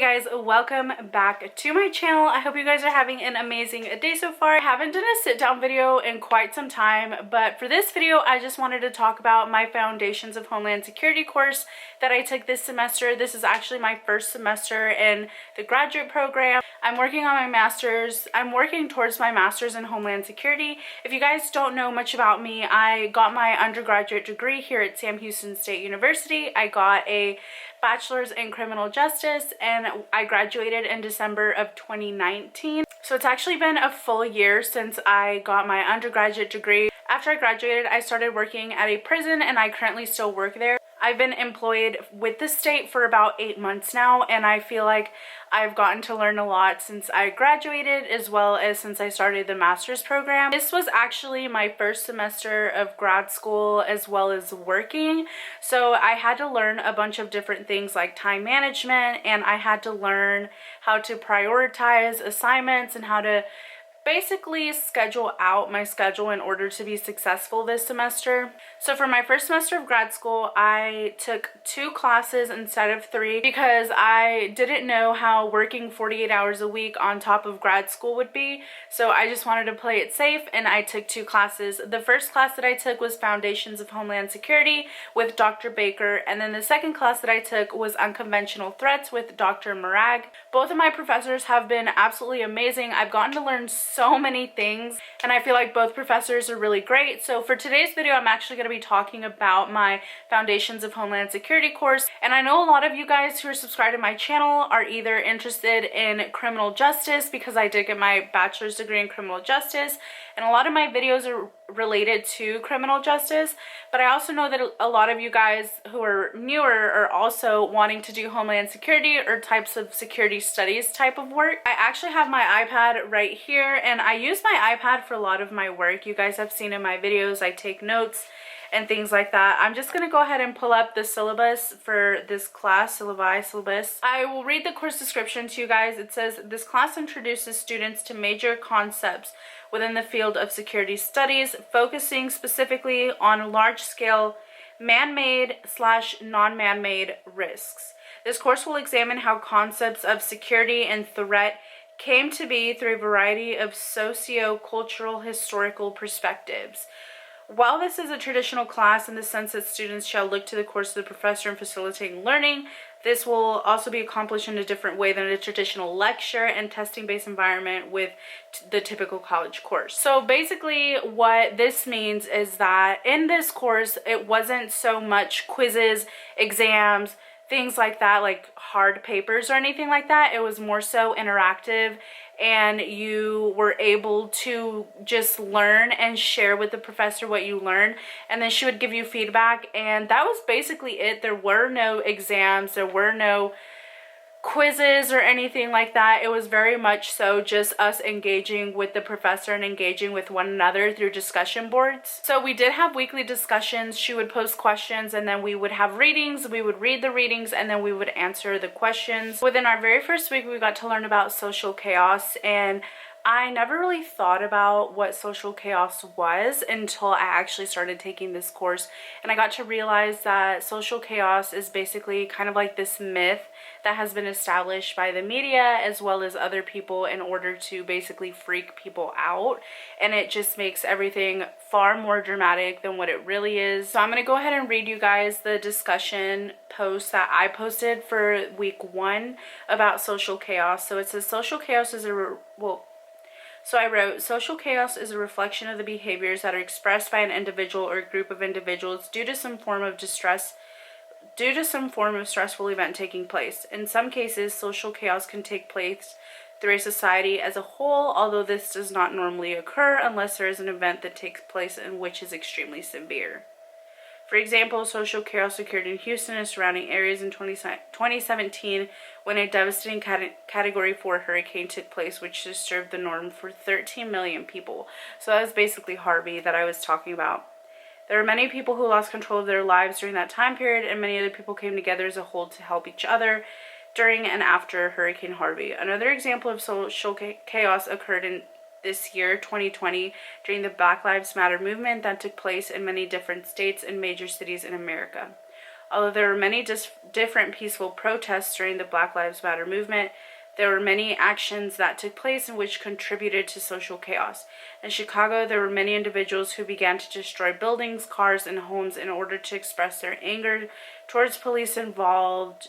Hey guys, welcome back to my channel. I hope you guys are having an amazing day so far. I haven't done a sit down video in quite some time, but for this video I just wanted to talk about my Foundations of Homeland Security course that I took this semester. This is actually my first semester in the graduate program. I'm working on my master's. I'm working towards my master's in Homeland Security. If you guys don't know much about me, I got my undergraduate degree here at Sam Houston State University. I got a bachelor's in criminal justice and I graduated in December of 2019. So it's actually been a full year since I got my undergraduate degree. After I graduated, I started working at a prison and I currently still work there. I've been employed with the state for about 8 months now, and I feel like I've gotten to learn a lot since I graduated as well as since I started the master's program. This was actually my first semester of grad school as well as working, so I had to learn a bunch of different things like time management, and I had to learn how to prioritize assignments and how to basically schedule out my schedule in order to be successful this semester. So for my first semester of grad school, I took 2 classes instead of 3 because I didn't know how working 48 hours a week on top of grad school would be. So I just wanted to play it safe and I took 2 classes. The first class that I took was Foundations of Homeland Security with Dr. Baker, and then the second class that I took was Unconventional Threats with Dr. Marag. Both of my professors have been absolutely amazing. I've gotten to learn so many things and I feel like both professors are really great. So for today's video, I'm actually going to be talking about my Foundations of Homeland Security course. And I know a lot of you guys who are subscribed to my channel are either interested in criminal justice because I did get my bachelor's degree in criminal justice, and a lot of my videos are related to criminal justice, but I also know that a lot of you guys who are newer are also wanting to do Homeland Security or types of security studies type of work. I actually have my iPad right here and I use my iPad for a lot of my work. You guys have seen in my videos I take notes and things like that. I'm just going to go ahead and pull up the syllabus for this class, syllabus. I will read the course description to you guys. It says, this class introduces students to major concepts within the field of security studies, focusing specifically on large-scale man-made/non-man-made risks. This course will examine how concepts of security and threat came to be through a variety of socio-cultural historical perspectives. While this is a traditional class in the sense that students shall look to the course of the professor in facilitating learning, this will also be accomplished in a different way than a traditional lecture and testing-based environment with the typical college course. So basically what this means is that in this course, it wasn't so much quizzes, exams, things like that, like hard papers or anything like that. It was more so interactive and you were able to just learn and share with the professor what you learned, and then she would give you feedback, and that was basically it. There were no exams, there were no quizzes or anything like that. It was very much so just us engaging with the professor and engaging with one another through discussion boards. So we did have weekly discussions. She would post questions and then we would have readings. We would read the readings and then we would answer the questions. Within our very first week, we got to learn about social chaos, and I never really thought about what social chaos was until I actually started taking this course, and I got to realize that social chaos is basically kind of like this myth that has been established by the media as well as other people in order to basically freak people out, and it just makes everything far more dramatic than what it really is. So I'm going to go ahead and read you guys the discussion post that I posted for week 1 about social chaos. So it says, social chaos is So I wrote, social chaos is a reflection of the behaviors that are expressed by an individual or a group of individuals due to some form of stressful event taking place. In some cases, social chaos can take place through a society as a whole, although this does not normally occur unless there is an event that takes place in which is extremely severe. For example, social chaos occurred in Houston and surrounding areas in 2017 when a devastating Category 4 hurricane took place, which disturbed the norm for 13 million people. So that was basically Harvey that I was talking about. There were many people who lost control of their lives during that time period, and many other people came together as a whole to help each other during and after Hurricane Harvey. Another example of social chaos occurred in this year, 2020, during the Black Lives Matter movement that took place in many different states and major cities in America. Although there were many different peaceful protests during the Black Lives Matter movement, there were many actions that took place in which contributed to social chaos. In Chicago, there were many individuals who began to destroy buildings, cars, and homes in order to express their anger towards the police involved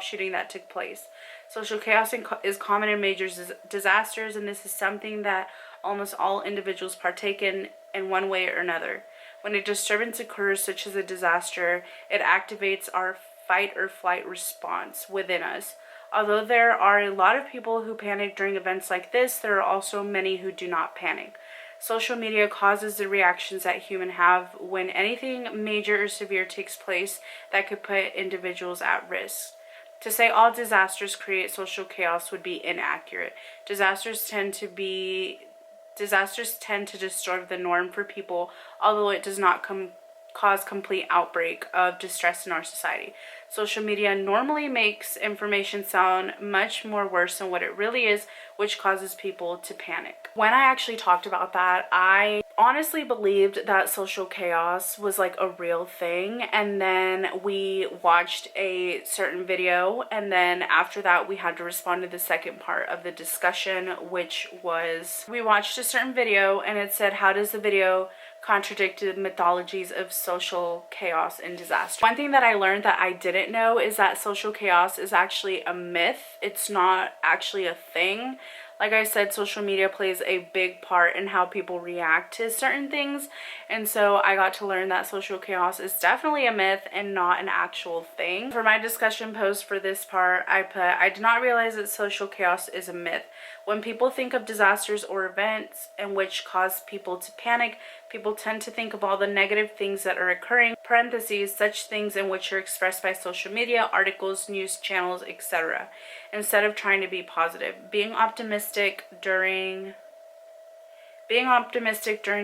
shooting that took place. Social chaos is common in major disasters, and this is something that almost all individuals partake in one way or another. When a disturbance occurs, such as a disaster, it activates our fight or flight response within us. Although there are a lot of people who panic during events like this, there are also many who do not panic. Social media causes the reactions that humans have when anything major or severe takes place that could put individuals at risk. To say all disasters create social chaos would be inaccurate. Disasters tend to disturb the norm for people, although it does not cause complete outbreak of distress in our society. Social media normally makes information sound much more worse than what it really is, which causes people to panic. When I actually talked about that, I honestly believed that social chaos was like a real thing, and then we watched a certain video, and then after that we had to respond to the second part of the discussion, which was we watched a certain video and it said, how does the video contradict the mythologies of social chaos and disaster? One thing that I learned that I didn't know is that social chaos is actually a myth. It's not actually a thing. Like I said, social media plays a big part in how people react to certain things, and so I got to learn that social chaos is definitely a myth and not an actual thing. For my discussion post for this part, I put, I did not realize that social chaos is a myth. When people think of disasters or events in which cause people to panic, people tend to think of all the negative things that are occurring, parentheses, such things in which are expressed by social media, articles, news channels, etc., instead of trying to be positive. Being optimistic during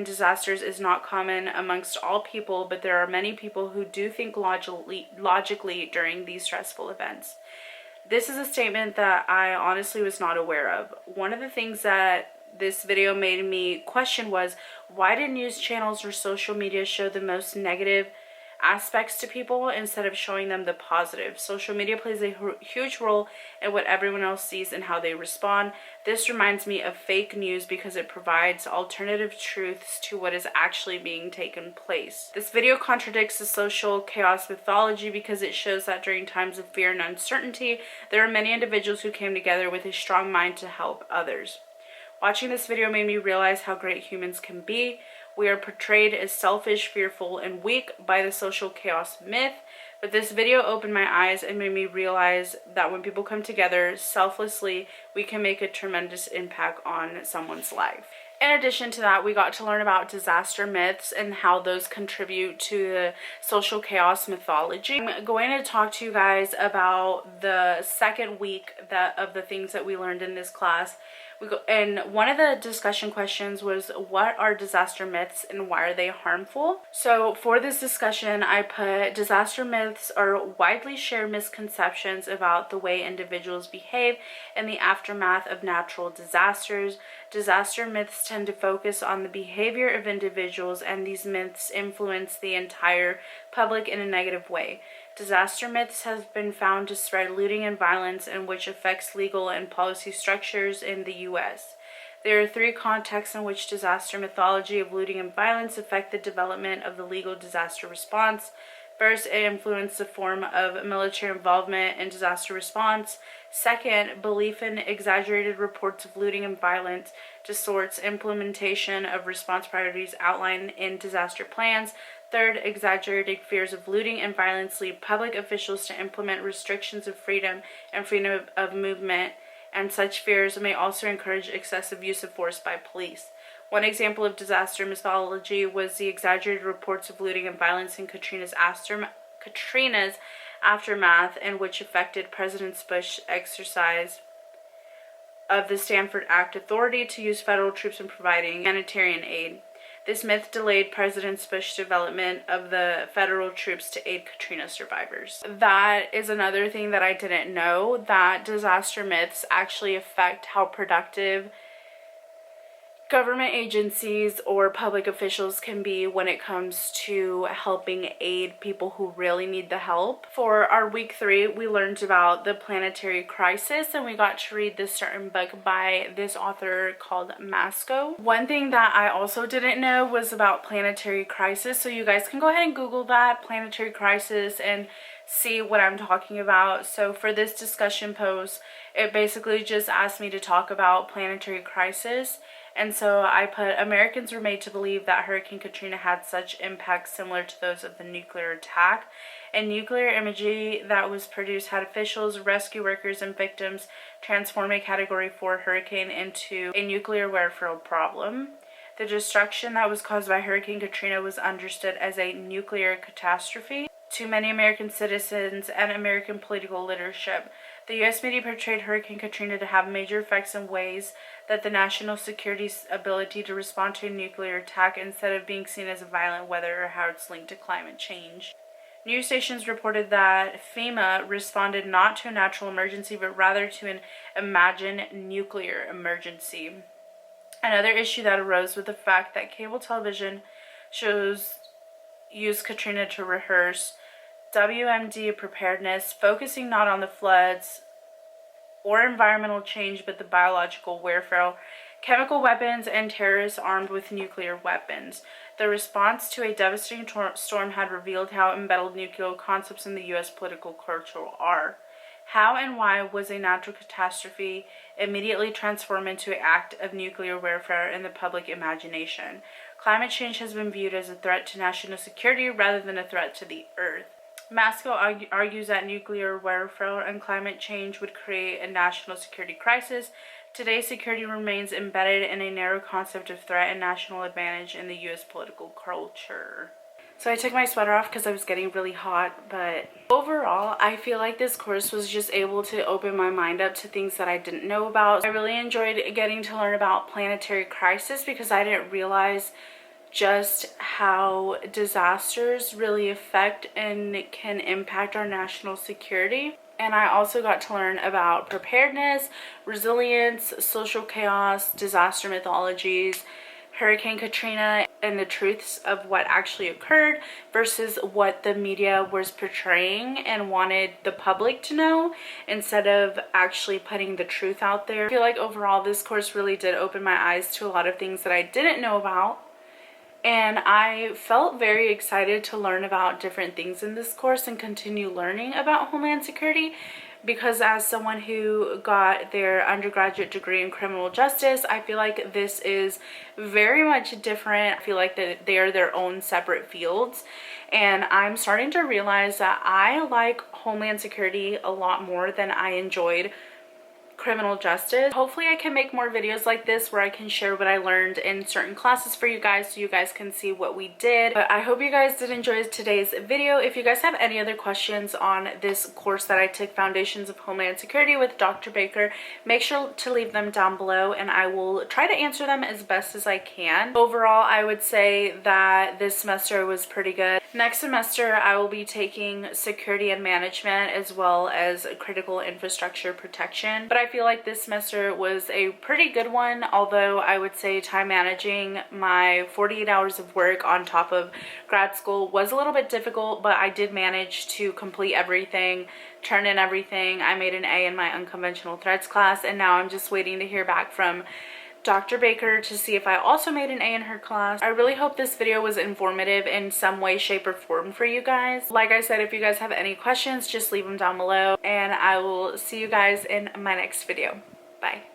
disasters is not common amongst all people, but there are many people who do think logically during these stressful events. This is a statement that I honestly was not aware of. One of the things that this video made me question was, why did news channels or social media show the most negative aspects to people instead of showing them the positive? Social media plays a huge role in what everyone else sees and how they respond. This reminds me of fake news because it provides alternative truths to what is actually being taken place. This video contradicts the social chaos mythology because it shows that during times of fear and uncertainty, there are many individuals who came together with a strong mind to help others. Watching this video made me realize how great humans can be. We are portrayed as selfish, fearful, and weak by the social chaos myth, but this video opened my eyes and made me realize that when people come together selflessly, we can make a tremendous impact on someone's life. In addition to that, we got to learn about disaster myths and how those contribute to the social chaos mythology. I'm going to talk to you guys about the second week of the things that we learned in this class. And one of the discussion questions was, what are disaster myths and why are they harmful? So for this discussion, I put, disaster myths are widely shared misconceptions about the way individuals behave in the aftermath of natural disasters. Disaster myths tend to focus on the behavior of individuals, and these myths influence the entire public in a negative way. Disaster myths have been found to spread looting and violence, in which affects legal and policy structures in the U.S. There are three contexts in which disaster mythology of looting and violence affect the development of the legal disaster response. First, it influenced the form of military involvement in disaster response. Second, belief in exaggerated reports of looting and violence distorts implementation of response priorities outlined in disaster plans. Third, exaggerated fears of looting and violence lead public officials to implement restrictions of freedom and freedom of movement, and such fears may also encourage excessive use of force by police. One example of disaster mythology was the exaggerated reports of looting and violence in Katrina's aftermath, in which affected President Bush's exercise of the Stanford Act authority to use federal troops in providing humanitarian aid. This myth delayed President Bush's development of the federal troops to aid Katrina survivors. That is another thing that I didn't know, that disaster myths actually affect how productive government agencies or public officials can be when it comes to helping aid people who really need the help. For our week 3, we learned about the planetary crisis, and we got to read this certain book by this author called Masco. One thing that I also didn't know was about planetary crisis, so you guys can go ahead and Google that, planetary crisis, and see what I'm talking about. So for this discussion post, it basically just asked me to talk about planetary crisis. And so I put, Americans were made to believe that Hurricane Katrina had such impacts similar to those of the nuclear attack. And nuclear imagery that was produced had officials, rescue workers, and victims transform a Category 4 hurricane into a nuclear warfare problem. The destruction that was caused by Hurricane Katrina was understood as a nuclear catastrophe to many American citizens and American political leadership. The U.S. media portrayed Hurricane Katrina to have major effects in ways that the national security's ability to respond to a nuclear attack instead of being seen as a violent weather or how it's linked to climate change. News stations reported that FEMA responded not to a natural emergency but rather to an imagined nuclear emergency. Another issue that arose with the fact that cable television shows used Katrina to rehearse WMD preparedness, focusing not on the floods or environmental change but the biological warfare, chemical weapons, and terrorists armed with nuclear weapons. The response to a devastating storm had revealed how embedded nuclear concepts in the U.S. political culture are. How and why was a natural catastrophe immediately transformed into an act of nuclear warfare in the public imagination? Climate change has been viewed as a threat to national security rather than a threat to the Earth. Masco argues that nuclear warfare and climate change would create a national security crisis. Today, security remains embedded in a narrow concept of threat and national advantage in the U.S. political culture. So I took my sweater off because I was getting really hot, but overall, I feel like this course was just able to open my mind up to things that I didn't know about. I really enjoyed getting to learn about planetary crisis because I didn't realize just how disasters really affect and can impact our national security. And I also got to learn about preparedness, resilience, social chaos, disaster mythologies, Hurricane Katrina, and the truths of what actually occurred versus what the media was portraying and wanted the public to know instead of actually putting the truth out there. I feel like overall this course really did open my eyes to a lot of things that I didn't know about. And I felt very excited to learn about different things in this course and continue learning about Homeland Security, because as someone who got their undergraduate degree in criminal justice, I feel like this is very much different. I feel like that they are their own separate fields, and I'm starting to realize that I like Homeland Security a lot more than I enjoyed criminal justice. Hopefully I can make more videos like this where I can share what I learned in certain classes for you guys so you guys can see what we did. But I hope you guys did enjoy today's video. If you guys have any other questions on this course that I took, Foundations of Homeland Security with Dr. Baker, make sure to leave them down below and I will try to answer them as best as I can. Overall, I would say that this semester was pretty good. Next semester, I will be taking security and management as well as critical infrastructure protection. But I feel like this semester was a pretty good one, although I would say time managing my 48 hours of work on top of grad school was a little bit difficult, but I did manage to complete everything, turn in everything. I made an A in my unconventional threats class, and now I'm just waiting to hear back from Dr. Baker to see if I also made an A in her class. I really hope this video was informative in some way, shape, or form for you guys. Like I said, if you guys have any questions, just leave them down below, and I will see you guys in my next video. Bye.